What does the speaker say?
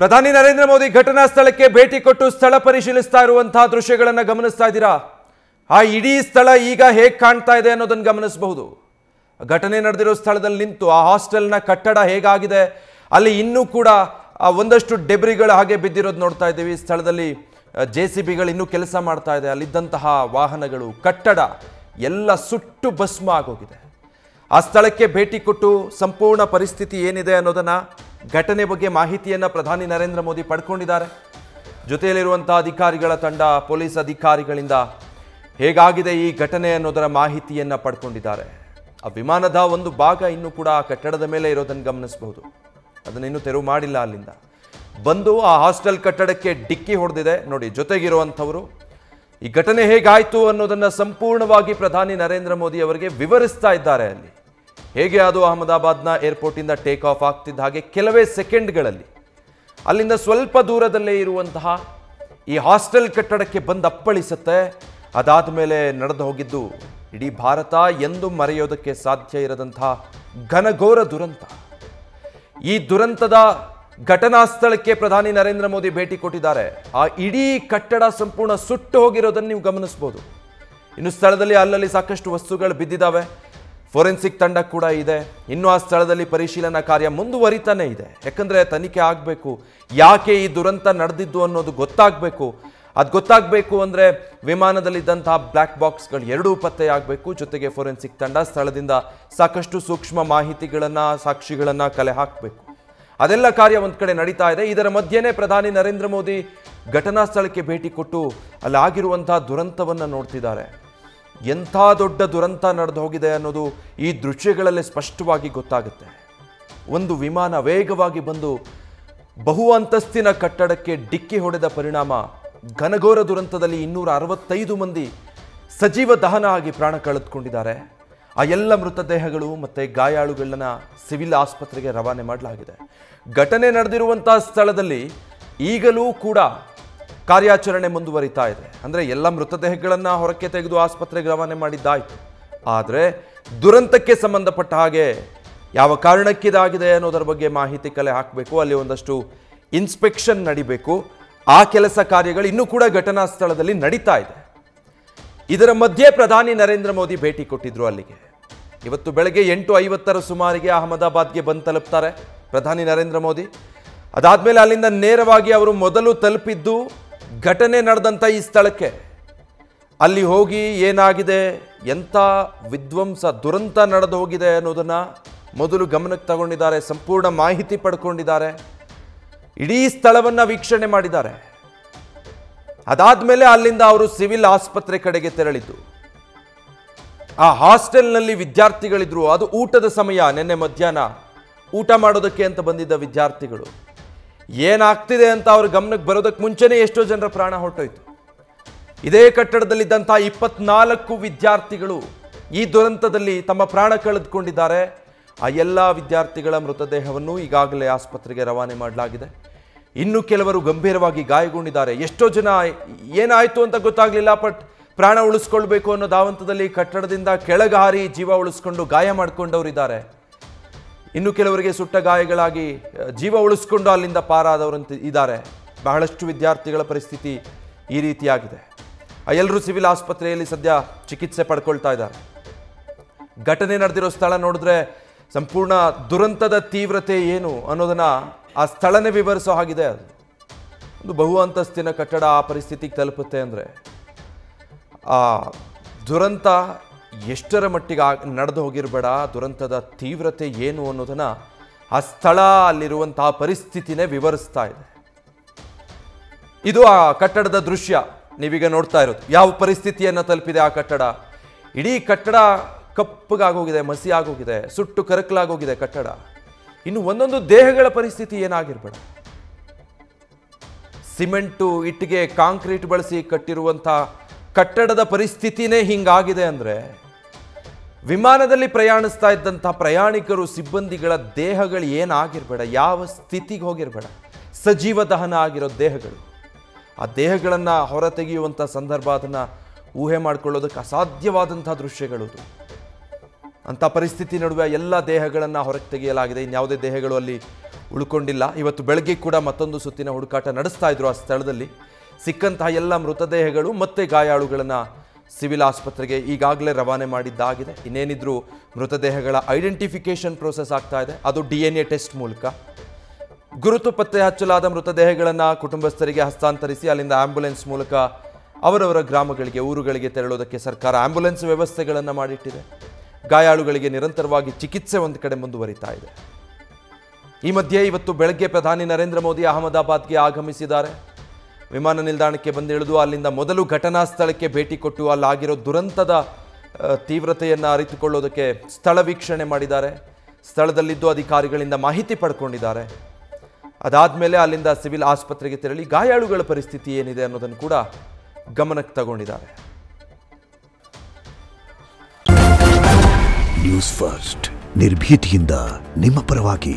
ಪ್ರಧಾನಿ ನರೇಂದ್ರ ಮೋದಿ ಘಟನಾ ಸ್ಥಳಕ್ಕೆ ಭೇಟಿ ಕೊಟ್ಟು ಸ್ಥಳ ಪರಿಶೀಲಿಸ್ತಾ ಇರುವಂತಹ ದೃಶ್ಯಗಳನ್ನು ಗಮನಿಸ್ತಾ ಇದ್ದೀರಾ. ಆ ಇಡೀ ಸ್ಥಳ ಈಗ ಹೇಗೆ ಕಾಣ್ತಾ ಇದೆ ಅನ್ನೋದನ್ನು ಗಮನಿಸಬಹುದು. ಘಟನೆ ನಡೆದಿರೋ ಸ್ಥಳದಲ್ಲಿ ನಿಂತು ಆ ಹಾಸ್ಟೆಲ್ನ ಕಟ್ಟಡ ಹೇಗಾಗಿದೆ, ಅಲ್ಲಿ ಇನ್ನೂ ಕೂಡ ಒಂದಷ್ಟು ಡೆಬ್ರಿಗಳು ಹಾಗೆ ಬಿದ್ದಿರೋದು ನೋಡ್ತಾ ಇದ್ದೀವಿ. ಸ್ಥಳದಲ್ಲಿ JCBಗಳು ಇನ್ನೂ ಕೆಲಸ ಮಾಡ್ತಾ ಇದೆ. ಅಲ್ಲಿದ್ದಂತಹ ವಾಹನಗಳು, ಕಟ್ಟಡ ಎಲ್ಲ ಸುಟ್ಟು ಭಸ್ಮ ಆಗೋಗಿದೆ. ಆ ಸ್ಥಳಕ್ಕೆ ಭೇಟಿ ಕೊಟ್ಟು ಸಂಪೂರ್ಣ ಪರಿಸ್ಥಿತಿ ಏನಿದೆ ಅನ್ನೋದನ್ನ, ಘಟನೆ ಬಗ್ಗೆ ಮಾಹಿತಿಯನ್ನು ಪ್ರಧಾನಿ ನರೇಂದ್ರ ಮೋದಿ ಪಡ್ಕೊಂಡಿದ್ದಾರೆ. ಜೊತೆಯಲ್ಲಿರುವಂತಹ ಅಧಿಕಾರಿಗಳ ತಂಡ, ಪೊಲೀಸ್ ಅಧಿಕಾರಿಗಳಿಂದ ಹೇಗಾಗಿದೆ ಈ ಘಟನೆ ಅನ್ನೋದರ ಮಾಹಿತಿಯನ್ನು ಪಡ್ಕೊಂಡಿದ್ದಾರೆ. ಆ ವಿಮಾನದ ಒಂದು ಭಾಗ ಇನ್ನೂ ಕೂಡ ಆ ಕಟ್ಟಡದ ಮೇಲೆ ಇರೋದನ್ನು ಗಮನಿಸಬಹುದು. ಅದನ್ನು ಇನ್ನೂ ತೆರವು ಮಾಡಿಲ್ಲ. ಅಲ್ಲಿಂದ ಬಂದು ಆ ಹಾಸ್ಟೆಲ್ ಕಟ್ಟಡಕ್ಕೆ ಡಿಕ್ಕಿ ಹೊಡೆದಿದೆ ನೋಡಿ. ಜೊತೆಗಿರುವಂಥವರು ಈ ಘಟನೆ ಹೇಗಾಯಿತು ಅನ್ನೋದನ್ನು ಸಂಪೂರ್ಣವಾಗಿ ಪ್ರಧಾನಿ ನರೇಂದ್ರ ಮೋದಿ ಅವರಿಗೆ ವಿವರಿಸ್ತಾ ಇದ್ದಾರೆ. ಅಲ್ಲಿ ಹೇಗೆ ಅದು ಅಹಮದಾಬಾದ್ನ ಏರ್ಪೋರ್ಟಿಂದ ಟೇಕ್ ಆಫ್ ಆಗ್ತಿದ್ದ ಹಾಗೆ ಕೆಲವೇ ಸೆಕೆಂಡ್ಗಳಲ್ಲಿ ಅಲ್ಲಿಂದ ಸ್ವಲ್ಪ ದೂರದಲ್ಲೇ ಇರುವಂತಹ ಈ ಹಾಸ್ಟೆಲ್ ಕಟ್ಟಡಕ್ಕೆ ಬಂದು ಅಪ್ಪಳಿಸುತ್ತೆ. ಅದಾದ ಮೇಲೆ ನಡೆದು ಹೋಗಿದ್ದು ಇಡೀ ಭಾರತ ಎಂದು ಮರೆಯೋದಕ್ಕೆ ಸಾಧ್ಯ ಇರದಂತಹ ಘನಘೋರ ದುರಂತ. ಈ ದುರಂತದ ಘಟನಾ ಸ್ಥಳಕ್ಕೆ ಪ್ರಧಾನಿ ನರೇಂದ್ರ ಮೋದಿ ಭೇಟಿ ಕೊಟ್ಟಿದ್ದಾರೆ. ಆ ಇಡೀ ಕಟ್ಟಡ ಸಂಪೂರ್ಣ ಸುಟ್ಟು ಹೋಗಿರೋದನ್ನು ನೀವು ಗಮನಿಸಬಹುದು. ಇನ್ನು ಸ್ಥಳದಲ್ಲಿ ಅಲ್ಲಲ್ಲಿ ಸಾಕಷ್ಟು ವಸ್ತುಗಳು ಬಿದ್ದಿದ್ದಾವೆ. ಫೋರೆನ್ಸಿಕ್ ತಂಡ ಕೂಡ ಇದೆ. ಇನ್ನು ಆ ಸ್ಥಳದಲ್ಲಿ ಪರಿಶೀಲನಾ ಕಾರ್ಯ ಮುಂದುವರಿತಾನೆ ಇದೆ. ಯಾಕಂದರೆ ತನಿಖೆ ಆಗಬೇಕು, ಯಾಕೆ ಈ ದುರಂತ ನಡೆದಿದ್ದು ಅನ್ನೋದು ಗೊತ್ತಾಗಬೇಕು. ಅದು ಗೊತ್ತಾಗಬೇಕು ಅಂದರೆ ವಿಮಾನದಲ್ಲಿದ್ದಂತಹ ಬ್ಲ್ಯಾಕ್ ಬಾಕ್ಸ್ಗಳು ಎರಡೂ ಪತ್ತೆಯಾಗಬೇಕು. ಜೊತೆಗೆ ಫೋರೆನ್ಸಿಕ್ ತಂಡ ಸ್ಥಳದಿಂದ ಸಾಕಷ್ಟು ಸೂಕ್ಷ್ಮ ಮಾಹಿತಿಗಳನ್ನು, ಸಾಕ್ಷಿಗಳನ್ನು ಕಲೆ ಹಾಕಬೇಕು. ಅದೆಲ್ಲ ಕಾರ್ಯ ಒಂದು ಕಡೆ ನಡೀತಾ ಇದೆ. ಇದರ ಮಧ್ಯೆನೇ ಪ್ರಧಾನಿ ನರೇಂದ್ರ ಮೋದಿ ಘಟನಾ ಸ್ಥಳಕ್ಕೆ ಭೇಟಿ ಕೊಟ್ಟು ಅಲ್ಲಿ ಆಗಿರುವಂತಹ ದುರಂತವನ್ನು ನೋಡ್ತಿದ್ದಾರೆ. ಎಂಥ ದೊಡ್ಡ ದುರಂತ ನಡೆದು ಹೋಗಿದೆ ಅನ್ನೋದು ಈ ದೃಶ್ಯಗಳಲ್ಲಿ ಸ್ಪಷ್ಟವಾಗಿ ಗೊತ್ತಾಗುತ್ತೆ. ಒಂದು ವಿಮಾನ ವೇಗವಾಗಿ ಬಂದು ಬಹು ಅಂತಸ್ತಿನ ಕಟ್ಟಡಕ್ಕೆ ಡಿಕ್ಕಿ ಹೊಡೆದ ಪರಿಣಾಮ ಘನಘೋರ ದುರಂತದಲ್ಲಿ 265 ಮಂದಿ ಸಜೀವ ದಹನ ಆಗಿ ಪ್ರಾಣ ಕಳೆದುಕೊಂಡಿದ್ದಾರೆ. ಆ ಎಲ್ಲ ಮೃತದೇಹಗಳು ಮತ್ತು ಗಾಯಾಳುಗಳನ್ನ ಸಿವಿಲ್ ಆಸ್ಪತ್ರೆಗೆ ರವಾನೆ ಮಾಡಲಾಗಿದೆ. ಘಟನೆ ನಡೆದಿರುವಂತಹ ಸ್ಥಳದಲ್ಲಿ ಈಗಲೂ ಕೂಡ ಕಾರ್ಯಾಚರಣೆ ಮುಂದುವರಿತಾ ಇದೆ. ಅಂದರೆ ಎಲ್ಲ ಮೃತದೇಹಗಳನ್ನು ಹೊರಕ್ಕೆ ತೆಗೆದು ಆಸ್ಪತ್ರೆಗೆ ರವಾನೆ ಮಾಡಿದ್ದಾಯಿತು. ಆದರೆ ದುರಂತಕ್ಕೆ ಸಂಬಂಧಪಟ್ಟ ಹಾಗೆ ಯಾವ ಕಾರಣಕ್ಕಿದಾಗಿದೆ ಅನ್ನೋದರ ಬಗ್ಗೆ ಮಾಹಿತಿ ಕಲೆ ಹಾಕಬೇಕು. ಅಲ್ಲಿ ಒಂದಷ್ಟು ಇನ್ಸ್ಪೆಕ್ಷನ್ ನಡಿಬೇಕು. ಆ ಕೆಲಸ ಕಾರ್ಯಗಳು ಇನ್ನೂ ಕೂಡ ಘಟನಾ ಸ್ಥಳದಲ್ಲಿ ನಡೀತಾ ಇದೆ. ಇದರ ಮಧ್ಯೆ ಪ್ರಧಾನಿ ನರೇಂದ್ರ ಮೋದಿ ಭೇಟಿ ಕೊಟ್ಟಿದ್ರು ಅಲ್ಲಿಗೆ. ಇವತ್ತು ಬೆಳಗ್ಗೆ 8:50 ಸುಮಾರಿಗೆ ಅಹಮದಾಬಾದ್ಗೆ ಬಂದು ತಲುಪ್ತಾರೆ ಪ್ರಧಾನಿ ನರೇಂದ್ರ ಮೋದಿ. ಅದಾದಮೇಲೆ ಅಲ್ಲಿಂದ ನೇರವಾಗಿ ಅವರು ಮೊದಲು ತಲುಪಿದ್ದು ಘಟನೆ ನಡೆದಂಥ ಈ ಸ್ಥಳಕ್ಕೆ. ಅಲ್ಲಿ ಹೋಗಿ ಏನಾಗಿದೆ, ಎಂಥ ವಿಧ್ವಂಸ ದುರಂತ ನಡೆದು ಹೋಗಿದೆ ಅನ್ನೋದನ್ನು ಮೊದಲು ಗಮನಕ್ಕೆ ತಗೊಂಡಿದ್ದಾರೆ. ಸಂಪೂರ್ಣ ಮಾಹಿತಿ ಪಡ್ಕೊಂಡಿದ್ದಾರೆ. ಇಡೀ ಸ್ಥಳವನ್ನು ವೀಕ್ಷಣೆ ಮಾಡಿದ್ದಾರೆ. ಅದಾದಮೇಲೆ ಅಲ್ಲಿಂದ ಅವರು ಸಿವಿಲ್ ಆಸ್ಪತ್ರೆ ಕಡೆಗೆ ತೆರಳಿದ್ದು. ಆ ಹಾಸ್ಟೆಲ್ನಲ್ಲಿ ವಿದ್ಯಾರ್ಥಿಗಳಿದ್ರು. ಅದು ಊಟದ ಸಮಯ, ನಿನ್ನೆ ಮಧ್ಯಾಹ್ನ ಊಟ ಮಾಡೋದಕ್ಕೆ ಅಂತ ಬಂದಿದ್ದ ವಿದ್ಯಾರ್ಥಿಗಳು. ಏನಾಗ್ತಿದೆ ಅಂತ ಅವ್ರ ಗಮನಕ್ಕೆ ಬರೋದಕ್ಕೆ ಮುಂಚೆನೇ ಎಷ್ಟೋ ಜನರ ಪ್ರಾಣ ಹೊರಟೋಯ್ತು. ಇದೇ ಕಟ್ಟಡದಲ್ಲಿದ್ದಂಥ 24 ವಿದ್ಯಾರ್ಥಿಗಳು ಈ ದುರಂತದಲ್ಲಿ ತಮ್ಮ ಪ್ರಾಣ ಕಳೆದುಕೊಂಡಿದ್ದಾರೆ. ಆ ಎಲ್ಲ ವಿದ್ಯಾರ್ಥಿಗಳ ಮೃತದೇಹವನ್ನು ಈಗಾಗಲೇ ಆಸ್ಪತ್ರೆಗೆ ರವಾನೆ ಮಾಡಲಾಗಿದೆ. ಇನ್ನು ಕೆಲವರು ಗಂಭೀರವಾಗಿ ಗಾಯಗೊಂಡಿದ್ದಾರೆ. ಎಷ್ಟೋ ಜನ ಏನಾಯಿತು ಅಂತ ಗೊತ್ತಾಗಲಿಲ್ಲ, ಬಟ್ ಪ್ರಾಣ ಉಳಿಸ್ಕೊಳ್ಬೇಕು ಅನ್ನೋ ಧಾವಂತದಲ್ಲಿ ಕಟ್ಟಡದಿಂದ ಕೆಳಗೆ ಹಾರಿ ಜೀವ ಉಳಿಸ್ಕೊಂಡು ಗಾಯ ಮಾಡಿಕೊಂಡವರಿದ್ದಾರೆ. ಇನ್ನು ಕೆಲವರಿಗೆ ಸುಟ್ಟ ಗಾಯಗಳಾಗಿ ಜೀವ ಉಳಿಸ್ಕೊಂಡು ಅಲ್ಲಿಂದ ಪಾರಾದವರಂತ ಇದ್ದಾರೆ. ಬಹಳಷ್ಟು ವಿದ್ಯಾರ್ಥಿಗಳ ಪರಿಸ್ಥಿತಿ ಈ ರೀತಿಯಾಗಿದೆ. ಎಲ್ಲರೂ ಸಿವಿಲ್ ಆಸ್ಪತ್ರೆಯಲ್ಲಿ ಸದ್ಯ ಚಿಕಿತ್ಸೆ ಪಡ್ಕೊಳ್ತಾ ಇದ್ದಾರೆ. ಘಟನೆ ನಡೆದಿರೋ ಸ್ಥಳ ನೋಡಿದ್ರೆ ಸಂಪೂರ್ಣ ದುರಂತದ ತೀವ್ರತೆ ಏನು ಅನ್ನೋದನ್ನ ಆ ಸ್ಥಳನೇ ವಿವರಿಸೋ ಹಾಗಿದೆ. ಅದು ಒಂದು ಬಹು ಅಂತಸ್ತಿನ ಕಟ್ಟಡ ಆ ಪರಿಸ್ಥಿತಿಗೆ ತಲುಪುತ್ತೆ ಅಂದರೆ ಆ ದುರಂತ ಎಷ್ಟರ ಮಟ್ಟಿಗೆ ನಡೆದು ಹೋಗಿರಬೇಡ, ದುರಂತದ ತೀವ್ರತೆ ಏನು ಅನ್ನೋದನ್ನು ಆ ಸ್ಥಳ, ಅಲ್ಲಿರುವಂತಹ ಪರಿಸ್ಥಿತಿನೇ ವಿವರಿಸ್ತಾ ಇದೆ. ಇದು ಆ ಕಟ್ಟಡದ ದೃಶ್ಯ ನೀವೀಗ ನೋಡ್ತಾ ಇರೋದು. ಯಾವ ಪರಿಸ್ಥಿತಿಯನ್ನು ತಲುಪಿದೆ ಆ ಕಟ್ಟಡ. ಇಡೀ ಕಟ್ಟಡ ಕಪ್ಪಗಾಗೋಗಿದೆ, ಮಸಿ ಆಗೋಗಿದೆ, ಸುಟ್ಟು ಕರಕಲಾಗೋಗಿದೆ ಕಟ್ಟಡ. ಇನ್ನು ಒಂದೊಂದು ದೇಹಗಳ ಪರಿಸ್ಥಿತಿ ಏನಾಗಿರ್ಬೇಡ. ಸಿಮೆಂಟು, ಇಟ್ಟಿಗೆ, ಕಾಂಕ್ರೀಟ್ ಬಳಸಿ ಕಟ್ಟಿರುವಂಥ ಕಟ್ಟಡದ ಪರಿಸ್ಥಿತಿನೇ ಹಿಂಗಾಗಿದೆ ಅಂದರೆ ವಿಮಾನದಲ್ಲಿ ಪ್ರಯಾಣಿಸ್ತಾ ಇದ್ದಂಥ ಪ್ರಯಾಣಿಕರು, ಸಿಬ್ಬಂದಿಗಳ ದೇಹಗಳು ಏನಾಗಿರ್ಬೇಡ, ಯಾವ ಸ್ಥಿತಿಗೆ ಹೋಗಿರಬೇಡ. ಸಜೀವ ದಹನ ಆಗಿರೋ ದೇಹಗಳು, ಆ ದೇಹಗಳನ್ನು ಹೊರತೆಗೆಯುವಂಥ ಸಂದರ್ಭ, ಅದನ್ನು ಊಹೆ ಮಾಡಿಕೊಳ್ಳೋದಕ್ಕೆ ಅಸಾಧ್ಯವಾದಂಥ ದೃಶ್ಯಗಳು. ಅಂಥ ಪರಿಸ್ಥಿತಿ ನಡುವೆ ಎಲ್ಲ ದೇಹಗಳನ್ನು ಹೊರಗೆ ತೆಗೆಯಲಾಗಿದೆ. ಇನ್ಯಾವುದೇ ದೇಹಗಳು ಅಲ್ಲಿ ಉಳ್ಕೊಂಡಿಲ್ಲ. ಇವತ್ತು ಬೆಳಗ್ಗೆ ಕೂಡ ಮತ್ತೊಂದು ಸುತ್ತಿನ ಹುಡುಕಾಟ ನಡೆಸ್ತಾ ಇದ್ರು ಆ ಸ್ಥಳದಲ್ಲಿ. ಸಿಕ್ಕಂತಹ ಎಲ್ಲ ಮೃತದೇಹಗಳು ಮತ್ತು ಗಾಯಾಳುಗಳನ್ನು ಸಿವಿಲ್ ಆಸ್ಪತ್ರೆಗೆ ಈಗಾಗಲೇ ರವಾನೆ ಮಾಡಿದ್ದಾಗಿದೆ. ಇನ್ನೇನಿದ್ರು ಮೃತದೇಹಗಳ ಐಡೆಂಟಿಫಿಕೇಷನ್ ಪ್ರೋಸೆಸ್ ಆಗ್ತಾ ಇದೆ, ಅದು DNA ಟೆಸ್ಟ್ ಮೂಲಕ. ಗುರುತು ಪತ್ತೆ ಹಚ್ಚಲಾದ ಮೃತದೇಹಗಳನ್ನು ಕುಟುಂಬಸ್ಥರಿಗೆ ಹಸ್ತಾಂತರಿಸಿ ಅಲ್ಲಿಂದ ಆಂಬ್ಯುಲೆನ್ಸ್ ಮೂಲಕ ಅವರವರ ಗ್ರಾಮಗಳಿಗೆ, ಊರುಗಳಿಗೆ ತೆರಳೋದಕ್ಕೆ ಸರ್ಕಾರ ಆಂಬ್ಯುಲೆನ್ಸ್ ವ್ಯವಸ್ಥೆಗಳನ್ನು ಮಾಡಿಟ್ಟಿದೆ. ಗಾಯಾಳುಗಳಿಗೆ ನಿರಂತರವಾಗಿ ಚಿಕಿತ್ಸೆ ಒಂದು ಕಡೆ ಮುಂದುವರಿತಾ ಇದೆ. ಈ ಮಧ್ಯೆ ಇವತ್ತು ಬೆಳಗ್ಗೆ ಪ್ರಧಾನಿ ನರೇಂದ್ರ ಮೋದಿ ಅಹಮದಾಬಾದ್ಗೆ ಆಗಮಿಸಿದ್ದಾರೆ. ವಿಮಾನ ನಿಲ್ದಾಣಕ್ಕೆ ಬಂದಿಳಿದು ಅಲ್ಲಿಂದ ಮೊದಲು ಘಟನಾ ಸ್ಥಳಕ್ಕೆ ಭೇಟಿ ಕೊಟ್ಟು ಅಲ್ಲಾಗಿರೋ ದುರಂತದ ತೀವ್ರತೆಯನ್ನು ಅರಿತುಕೊಳ್ಳೋದಕ್ಕೆ ಸ್ಥಳ ವೀಕ್ಷಣೆ ಮಾಡಿದ್ದಾರೆ. ಸ್ಥಳದಲ್ಲಿದ್ದು ಅಧಿಕಾರಿಗಳಿಂದ ಮಾಹಿತಿ ಪಡ್ಕೊಂಡಿದ್ದಾರೆ. ಅದಾದಮೇಲೆ ಅಲ್ಲಿಂದ ಸಿವಿಲ್ ಆಸ್ಪತ್ರೆಗೆ ತೆರಳಿ ಗಾಯಾಳುಗಳ ಪರಿಸ್ಥಿತಿ ಏನಿದೆ ಅನ್ನೋದನ್ನು ಕೂಡ ಗಮನಕ್ಕೆ ತಗೊಂಡಿದ್ದಾರೆ. ನ್ಯೂಸ್ ಫಸ್ಟ್ ನಿರ್ಭೀತಿಯಿಂದ ನಿಮ್ಮ ಪರವಾಗಿ.